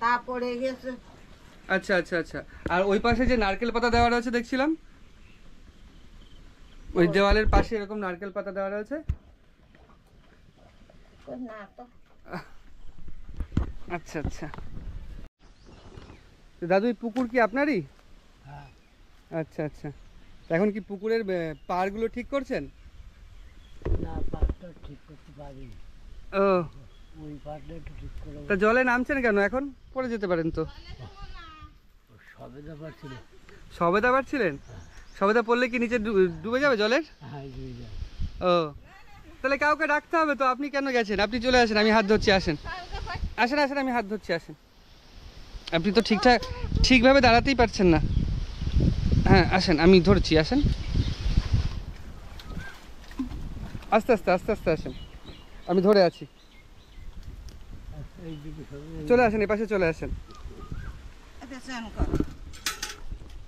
তা পড়ে গেছে। আচ্ছা আচ্ছা আচ্ছা। আর ওই পাশে যে নারকেল পাতা দেওয়া রয়েছে দেখছিলাম, ওই দেওয়ালের পাশে এরকম নারকেল পাতা দেওয়া রয়েছে। না তো। আচ্ছা আচ্ছা। দাদু, এই পুকুর কি আপনারই? আচ্ছা আচ্ছা। এখন কি পুকুরের পাড়গুলো ঠিক করছেন? না, পাড়টা ঠিক করতে পারি। ও, ওই পাড়টা একটু ঠিক করে। তা জলে নামছেন কেন? এখন পড়ে যেতে পারেন তো। সবেদা পারছিল। সবেদা পারছিলেন? সবেদা পড়লে কি নিচে ডুবে যাবে জলের? হ্যাঁ, ডুবে যাবে। ও, তাহলে কাউকে ডাকতে হবে তো। আপনি কেন গেছেন? আপনি চলে আসেন, আমি হাত ধরছি, আসেন আসেন আসেন, আমি হাত ধরছি, আসেন। আপনি তো ঠিকভাবে দাঁড়াতেই পারছেন না। হ্যাঁ, আসেন, আমি ধরছি, আসেন, আস্তে আস্তে আস্তে আস্তে আসেন। আমি ধরে আছি, এইদিকে সরে চলে আসেন, এপাশে চলে আসেন। এতে স্নান করো।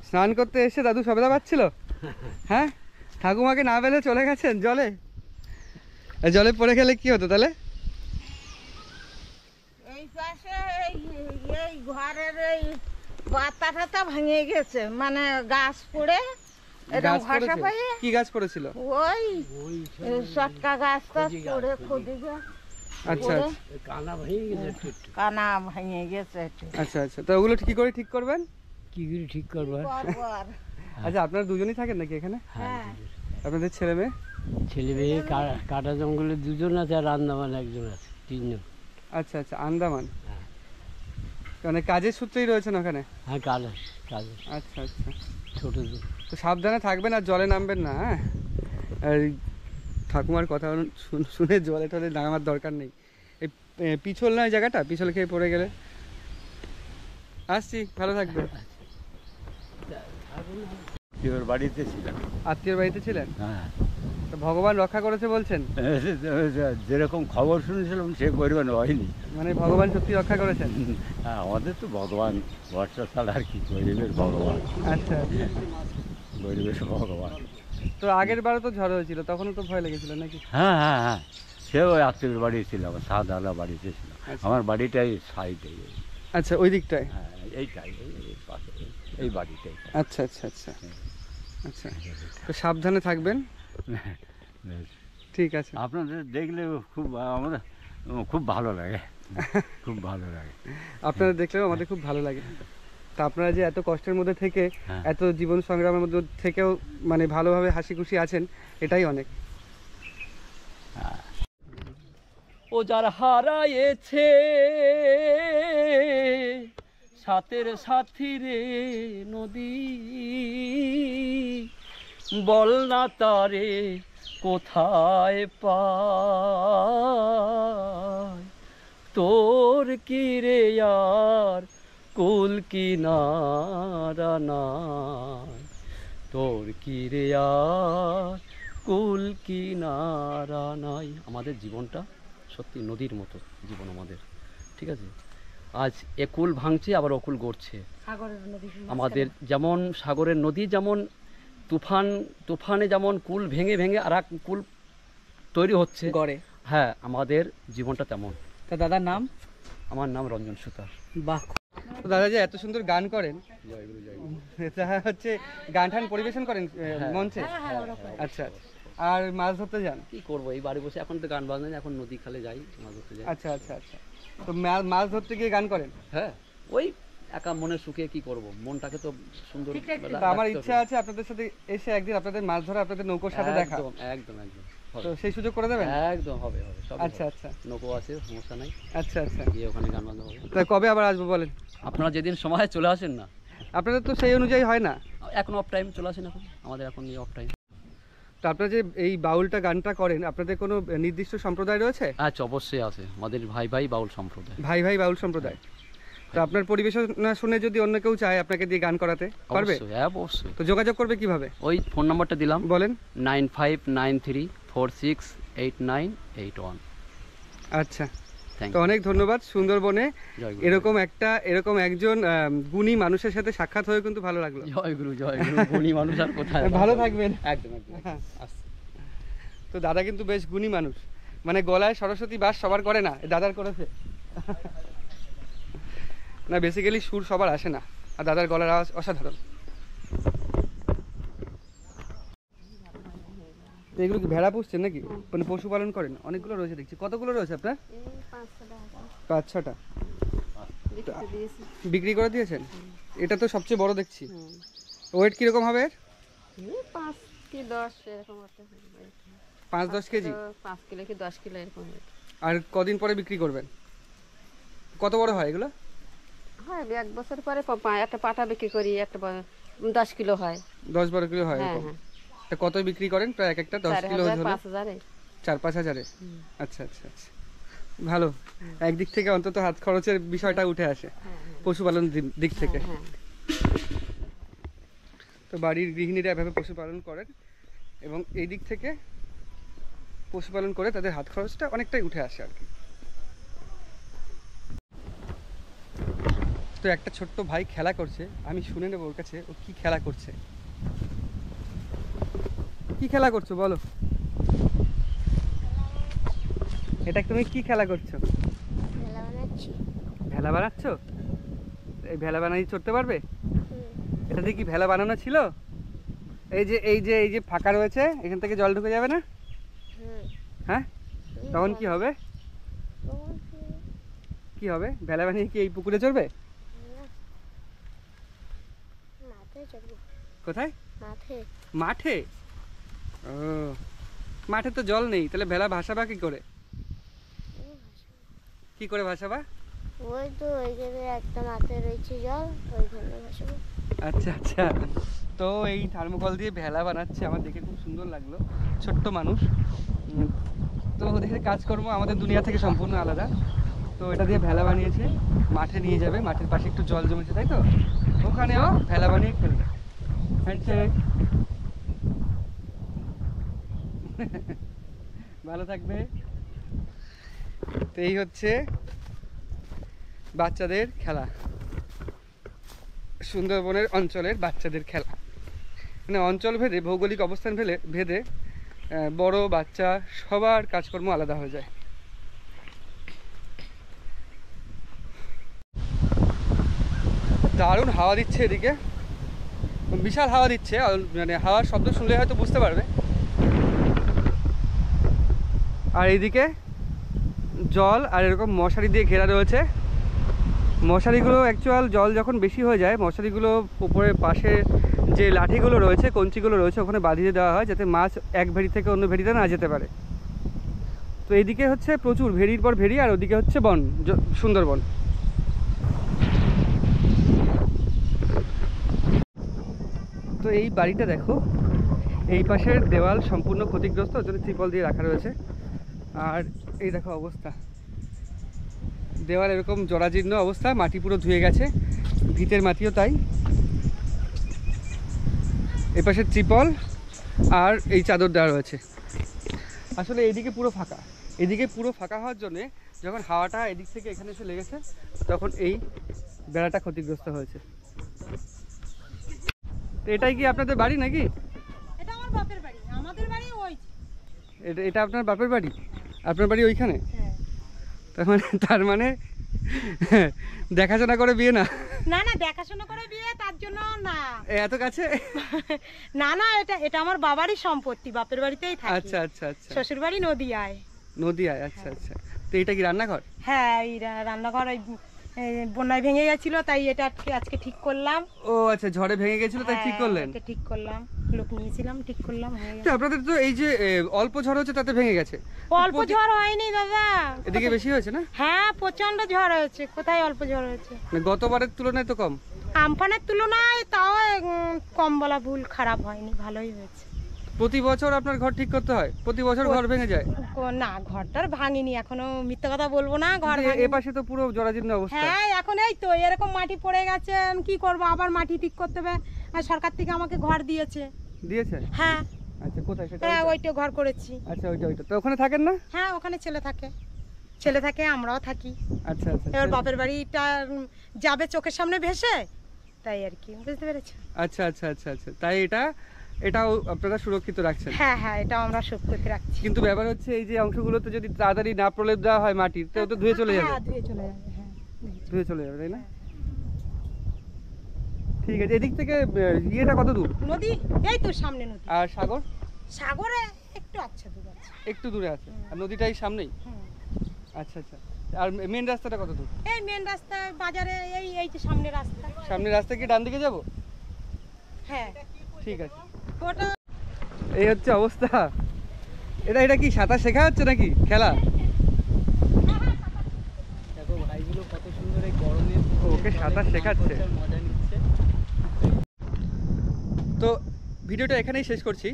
স্নান করতে এসে দাদু সবেদা পাচ্ছিল, হ্যাঁ? ঠাকুমাকে না পেলে চলে গেছেন জলে। জলে পড়ে গেলে কি হতো তাহলে? এই পাশে এই ঘরের এই বাতা টাতা ভেঙে গেছে, মানে গাছ পড়ে এরকম গাছ ঘষা পড়েছে? পায়ে কি গাছ পড়েছিল? ওই চটকা গাছ টাছ পড়ে খুদি গাছ আচ্ছা পড়ে আচ্ছা কানা ভেঙে গেছে একটু একটু। কানা ভেঙে গেছে একটু। আচ্ছা আচ্ছা, তো ওগুলো কি করে ঠিক করবেন? কি করে ঠিক করবো? পরপর। আচ্ছা, আপনারা দুজনই থাকেন নাকি এখানে? হ্যাঁ আপনাদের ছেলে মেয়ে? ছেলে মেয়ে কাটা জঙ্গলে দুজন আছে আর আন্দামান একজন আছে, তিনজন। আচ্ছা আচ্ছা, আন্দামান। মানে কাজের সূত্রেই রয়েছেন ওখানে? হ্যাঁ কাজে কাজে আচ্ছা আচ্ছা, ছোট তো সাবধানে থাকবেন আর জলে নামবেন না, হ্যাঁ? আর ঠাকুমার কথা শুনে জলে টলে নামার দরকার নেই। এই পিছল নয় জায়গাটা, পিছল খেয়ে পড়ে গেলে। আসছি, ভালো থাকবে। আত্মীয়র বাড়িতে ছিলাম। আত্মীয়র বাড়িতে ছিলেন? হ্যাঁ, তো ভগবান রক্ষা করেছে বলছেন? যেরকম খবর শুনেছিলাম সে পরিমাণ হয়নি। মানে ভগবান সত্যি রক্ষা করেছেন? হ্যাঁ, আমাদের তো ভগবান ভরসা ছাড়া আর কি, গরিবের ভগবান। আচ্ছা আচ্ছা, গরিবের ভগবান। তো আগের বারও তো ঝড় হয়েছিল, তখনও তো ভয় লেগেছিল নাকি? হ্যাঁ হ্যাঁ হ্যাঁ, সে ওই আত্মীয়র বাড়ি ছিল, আমার সাদালা বাড়িতে ছিল। আমার বাড়িটাই সাইডে। আচ্ছা, ওই দিকটায়? হ্যাঁ, এইটাই এই পাশে, এই বাড়িটাই। আচ্ছা আচ্ছা আচ্ছা আচ্ছা, তো সাবধানে থাকবেন। ঠিক আছে। আপনাদের দেখলে খুব আমাদের খুব ভালো লাগে, খুব ভালো লাগে। আপনারা দেখলেও আমাদের খুব ভালো লাগে। তা আপনারা যে এত কষ্টের মধ্যে থেকে, হ্যাঁ। এত জীবন সংগ্রামের মধ্যে থেকেও মানে ভালোভাবে হাসি খুশি আছেন, এটাই অনেক। ও যার হারায়েছে সাথের সাথী রে নদী, বল না তারে কোথায় পায়, তোর কি রে আর কুল কিনারা নাই, তোর কি রে আর কুল কিনারা নাই। আমাদের জীবনটা সত্যি নদীর মতো জীবন আমাদের, ঠিক আছে? আজ একুল ভাঙছে আবার অকুল গড়ছে আমাদের। যেমন সাগরের নদী যেমন তুফানে যেমন কুল ভেঙে ভেঙে আর এক কুল তৈরি হচ্ছে গড়ে, হ্যাঁ, আমাদের জীবনটা তেমন। তা দাদার নাম? আমার নাম রঞ্জন সুতার। বাহ, তো দাদা যে এত সুন্দর গান করেন, এটা হচ্ছে গান টান পরিবেশন করেন মঞ্চে? আচ্ছা, আর মাছ ধরতে যান? কি করবো, এই বাড়ি বসে, এখন তো গান বাজনা নেই, এখন নদী খালে যাই মাছ ধরতে যাই। আচ্ছা আচ্ছা আচ্ছা, তো মাছ ধরতে গিয়ে গান করেন? হ্যাঁ, ওই একা মনের সুখে কি করব, মনটাকে তো সুন্দর। আমার ইচ্ছা আছে আপনাদের সাথে এসে একদিন আপনাদের মাছ ধরা, আপনাদের নৌকোর সাথে দেখা। একদম একদম একদম, তো সেই সুযোগ করে দেবেন? একদম হবে হবে, সব। আচ্ছা আচ্ছা, নৌকো আছে, সমস্যা নাই। আচ্ছা আচ্ছা, গিয়ে ওখানে গান বাজনা হবে। তা কবে আবার আসবো বলেন? আপনারা যেদিন সময় চলে আসেন না। আপনাদের তো সেই অনুযায়ী হয় না? এখন অফ টাইম চলে আসেন, এখন আমাদের এখন অফ টাইম। তো আপনারা যে এই বাউলটা গানটা করেন, আপনাদের কোনো নির্দিষ্ট সম্প্রদায় রয়েছে? আচ্ছা, অবশ্যই আছে, আমাদের ভাই ভাই বাউল সম্প্রদায়। ভাই ভাই বাউল সম্প্রদায়। তো আপনার পরিবেশনা শুনে যদি অন্য কেউ চায় আপনাকে দিয়ে গান করাতে, পারবে? অবশ্যই। তো যোগাযোগ করবে কিভাবে? ওই ফোন নাম্বারটা দিলাম, বলেন। 9593468981। আচ্ছা, তো অনেক ধন্যবাদ। সুন্দরবনে এরকম একজন গুণী মানুষের সাথে সাক্ষাৎ হয়ে কিন্তু ভালো লাগলো। জয় গুরু, জয় গুরু। গুণী মানুষ আর কোথায়? ভালো থাকবেন। একদম একদম। তো দাদা কিন্তু বেশ গুণী মানুষ, মানে গলায় সরস্বতী বাস সবার করে না, দাদার করেছে। না, বেসিক্যালি সুর সবার আসে না, আর দাদার গলার আওয়াজ অসাধারণ। এগুলো কি ভেড়া পুষছেন নাকি, মানে পশুপালন করেন? অনেকগুলো রয়েছে দেখছি। কতগুলো রয়েছে আপনার? 5-6টা। বিক্রি করে দিয়েছেন? এটা তো সবচেয়ে বড় দেখছি। ওয়েট কিরকম হবে? 5 কি 10 এরকম হবে। 5-10 কেজি? 5 কিলো কি 10 কিলো এরকম হবে। আর কদিন পরে বিক্রি করবেন? কত বড় হয় এগুলো? হয় 1 বছর পরে একটা পাটা বিক্রি করি, একটা 10 কিলো হয়। 10-12 কিলো হয় এরকম। তা কত বিক্রি করেন প্রায় এক একটা? 10 কিলো হলে 4-5 হাজারে। আচ্ছা আচ্ছা আচ্ছা, ভালো। একদিক থেকে অন্তত হাত খরচের বিষয়টা উঠে আসে পশুপালনের দিক থেকে। তো বাড়ির গৃহিণীরা এভাবে পশুপালন করেন এবং এই দিক থেকে পশুপালন করে তাদের হাত খরচটা অনেকটাই উঠে আসে আর কি। তো একটা ছোট্ট ভাই খেলা করছে, আমি শুনে নেবো ওর কাছে ও কি খেলা করছে। কি খেলা করছো বলো? এটা তুমি কি খেলা করছো? ভেলা বানাচ্ছি। ভেলা বানাচ্ছ? এই ভেলা বানাই চড়তে পারবে? এটাতে কি ভেলা বানানো ছিল? এই যে ফাঁকা রয়েছে, এখান থেকে জল ঢুকে যাবে না? হ্যাঁ, তখন কি হবে? কি হবে? ভেলা বানিয়ে কি এই পুকুরে চড়বে? কোথায়? মাঠে? ও, মাঠে তো জল নেই, তাহলে ভেলা ভাসাবা কি করে? কি করে ভাসাবা? ওই তো ওই জায়গায় একটা মাঠে রয়েছে জল, ওইখানে ভাসাবো। আচ্ছা আচ্ছা, তো এই থার্মোকল দিয়ে ভেলা বানাচ্ছে, আমার দেখে খুব সুন্দর লাগলো। ছোট্ট মানুষ, তো ওদের কাজকর্ম আমাদের দুনিয়া থেকে সম্পূর্ণ আলাদা। তো এটা দিয়ে ভেলা বানিয়েছে, মাঠে নিয়ে যাবে, মাঠের পাশে একটু জল জমেছে তাই তো, ওখানেও ভেলা বানিয়ে খেলবে। ভালো থাকবে। তো এই হচ্ছে বাচ্চাদের খেলা, সুন্দরবনের অঞ্চলের বাচ্চাদের খেলা। মানে অঞ্চল ভেদে, ভৌগোলিক অবস্থান ভেদে বড় বাচ্চা সবার কাজকর্ম আলাদা হয়ে যায়। দারুণ হাওয়া দিচ্ছে এদিকে, বিশাল হাওয়া দিচ্ছে, মানে হাওয়ার শব্দ শুনলে হয়তো বুঝতে পারবে। আর এইদিকে জল আর এরকম মশারি দিয়ে ঘেরা রয়েছে। মশারিগুলো অ্যাকচুয়াল জল যখন বেশি হয়ে যায়, মশারিগুলো উপরে পাশে যে লাঠিগুলো রয়েছে, কঞ্চিগুলো রয়েছে, ওখানে বাঁধিয়ে দেওয়া হয় যাতে মাছ এক ভেড়ি থেকে অন্য ভেড়িতে না যেতে পারে। তো এইদিকে হচ্ছে প্রচুর ভেড়ির পর ভেড়ি, আর ওদিকে হচ্ছে বন, সুন্দরবন। তো এই বাড়িটা দেখো, এই পাশের দেওয়াল সম্পূর্ণ ক্ষতিগ্রস্ত, ওর জন্য ত্রিপল দিয়ে রাখা রয়েছে। আর এই দেখো অবস্থা, দেওয়াল এরকম জরাজীর্ণ অবস্থা, মাটি পুরো ধুয়ে গেছে, ভিতের মাটিও তাই। এই পাশে ত্রিপল আর এই চাদর দেওয়া রয়েছে। আসলে এইদিকে পুরো ফাঁকা, এদিকে পুরো ফাঁকা হওয়ার জন্যে যখন হাওয়াটা এদিক থেকে এখানে এসে লেগেছে, তখন এই বেড়াটা ক্ষতিগ্রস্ত হয়েছে। তো এটাই কি আপনাদের বাড়ি নাকি? এটা আমার বাপের বাড়ি, আমাদের বাড়ি ওই। এটা আপনার বাপের বাড়ি? আপনার বাড়ি ওইখানে? তার মানে দেখাশোনা করে বিয়ে না? না না, দেখাশোনা করে বিয়ে তার জন্য না। এত কাছে? না না, এটা আমার বাবারই সম্পত্তি, বাপের বাড়িতেই থাকে। আচ্ছা আচ্ছা আচ্ছা, শ্বশুর বাড়ি নদিয়ায়। নদিয়ায়, আচ্ছা আচ্ছা। তো এটা কি রান্নাঘর? হ্যাঁ, এই রান্নাঘর ওই বন্যায় ভেঙে গেছিল, তাই এটা আজকে ঠিক করলাম। ও আচ্ছা, ঝড়ে ভেঙে গেছিল তাই ঠিক করলেন? এটা ঠিক করলাম, লোক নিয়েছিলাম, ঠিক করলাম, হয়ে গেছে। আপনাদের তো এই যে অল্প ঝড় হচ্ছে তাতে ভেঙে গেছে? অল্প ঝড় হয়নি দাদা, এদিকে বেশি হয়েছে না? হ্যাঁ, প্রচন্ড ঝড় হয়েছে। কোথায় অল্প ঝড় হয়েছে? গতবারের তুলনায় তো কম। আমফানের তুলনায় তাও কম বলা ভুল, খারাপ হয়নি, ভালোই হয়েছে। প্রতি বছর আপনার ঘর ঠিক করতে হয়? প্রতি বছর ঘর ভেঙে যায়? না, ঘরটার ভাঙিনি এখনো, মিথ্যা কথা বলবো না, ঘর এ পাশে তো পুরো জরাজীর্ণ অবস্থা। হ্যাঁ, এখন এই তো এরকম মাটি পড়ে গেছে, কি করব, আবার মাটি ঠিক করতে হবে। আর সরকার থেকে আমাকে ঘর দিয়েছে। হ্যাঁ। আচ্ছা, কোথায় সেটা? হ্যাঁ, ওইটা ঘর করেছি। আচ্ছা, ওইটা তো ওখানে থাকেন না? হ্যাঁ, ওখানে ছেলে থাকে, আমরাও থাকি। আচ্ছা আচ্ছা। এবার বাপের বাড়িটা যাবে চোখের সামনে ভেসে, তাই আর কি, বুঝতে পেরেছো? আচ্ছা আচ্ছা আচ্ছা আচ্ছা, তাই এটাও আপনারা সুরক্ষিত রাখছেন? হ্যাঁ হ্যাঁ, এটাও আমরা সুরক্ষিত রাখছি। কিন্তু ব্যাপার হচ্ছে এই যে অংশগুলোতে যদি তাড়াতাড়ি না প্রলেপ দেওয়া হয় মাটির, তো ধুয়ে চলে যাবে। হ্যাঁ, ধুয়ে চলে যাবে। হ্যাঁ, ধুয়ে চলে যাবে, তাই না? ঠিক আছে। এদিক থেকে ইয়েটা কত দূর? নদী এই তো সামনে নদী। আর সাগর? সাগরে একটু আচ্ছা দূর আছে, একটু দূরে আছে। আর নদীটাই সামনেই? আচ্ছা আচ্ছা। আর মেন রাস্তাটা কত দূর? এই মেন রাস্তা বাজারে, এই যে সামনে রাস্তা। সামনে রাস্তা কি ডান দিকে যাব? হ্যাঁ, ঠিক আছে। ওটা এই হচ্ছে অবস্থা। এটা কি সাঁতার শেখা হচ্ছে নাকি খেলা? দেখো ভাইগুলো কত সুন্দর এই গরমে ওকে সাঁতার শেখাচ্ছে, মজা নিচ্ছে। তো ভিডিওটা এখানেই শেষ করছি।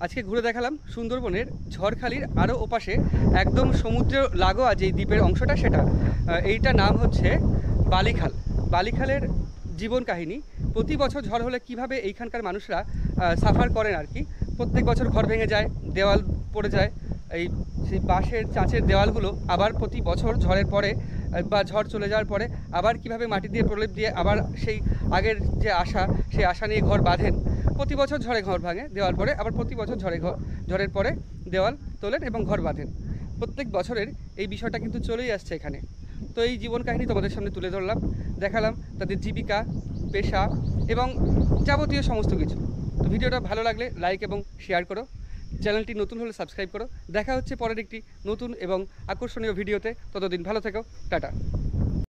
আজকে ঘুরে দেখালাম সুন্দরবনের ঝড়খালির আরও ওপাশে একদম সমুদ্র লাগোয়া যেই দ্বীপের অংশটা, সেটা এইটা নাম হচ্ছে বালিখাল। বালিখালের জীবন কাহিনী, প্রতি বছর ঝড় হলে কিভাবে এইখানকার মানুষরা সাফার করেন আর কি। প্রত্যেক বছর ঘর ভেঙে যায়, দেওয়াল পড়ে যায়, এই সেই বাঁশের চাঁচের দেওয়ালগুলো আবার প্রতি বছর ঝড়ের পরে বা ঝড় চলে যাওয়ার পরে আবার কিভাবে মাটি দিয়ে প্রলেপ দিয়ে আবার সেই আগের যে আশা, সেই আশা নিয়ে ঘর বাঁধেন। প্রতি বছর ঝড়ে ঘর ভাঙে, দেওয়াল পরে আবার প্রতি বছর ঝড়ের পরে দেওয়াল তোলেন এবং ঘর বাঁধেন। প্রত্যেক বছরের এই বিষয়টা কিন্তু চলেই আসছে এখানে। তো এই জীবন কাহিনী তোমাদের সামনে তুলে ধরলাম, দেখালাম তাদের জীবিকা, পেশা এবং যাবতীয় সমস্ত কিছু। তো ভিডিওটা ভালো লাগলে লাইক এবং শেয়ার করো, চ্যানেলটি নতুন হলে সাবস্ক্রাইব করো। দেখা হচ্ছে পরের একটি নতুন এবং আকর্ষণীয় ভিডিওতে। ততদিন ভালো থেকো, টাটা।